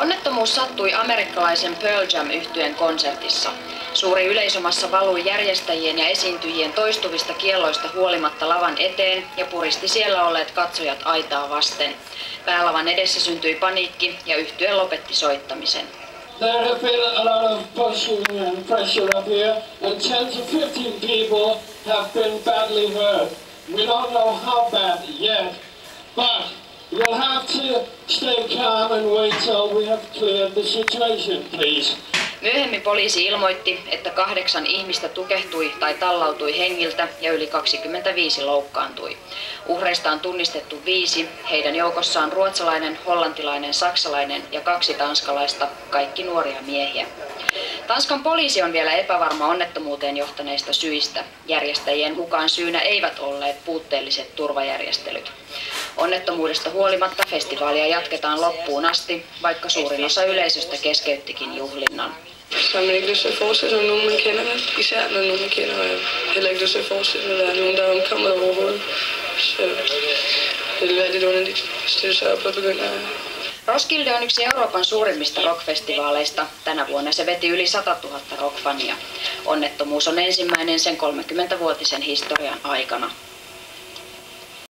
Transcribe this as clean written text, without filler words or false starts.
Onnettomuus sattui amerikkalaisen Pearl Jam-yhtyeen konsertissa. Suuri yleisömassa valui järjestäjien ja esiintyjien toistuvista kielloista huolimatta lavan eteen ja puristi siellä olleet katsojat aitaa vasten. Päälavan edessä syntyi paniikki ja yhtye lopetti soittamisen. There have been a lot of pushing and pressure up here, and 10 to 15 people have been badly hurt. We don't know how bad yet, but you'll have to stay calm and wait till we have cleared the situation, please. Myöhemmin poliisi ilmoitti, että 8 ihmistä tukehtui tai tallautui hengiltä ja yli 25 loukkaantui. Uhreista on tunnistettu 5, heidän joukossaan ruotsalainen, hollantilainen, saksalainen ja 2 tanskalaista, kaikki nuoria miehiä. Tanskan poliisi on vielä epävarma onnettomuuteen johtaneista syistä. Järjestäjien mukaan syynä eivät olleet puutteelliset turvajärjestelyt. Onnettomuudesta huolimatta festivaalia jatketaan loppuun asti, vaikka suurin osa yleisöstä keskeyttikin juhlinnan. Så har man ikke lyst til at forestille sig nogen, man kender, især når nogen man kender, og jeg har heller ikke lyst til at forestille sig, at der er nogen, der er omkommet overhovedet. Så det vil være lidt underligt, hvis det så op og begynder at... Roskilde on yksi Euroopan suurimmista rockfestivaaleista. Tänä vuonna se veti yli 100 000 rockfania. Onnettomuus on ensimmäinen sen 30-vuotisen historian aikana.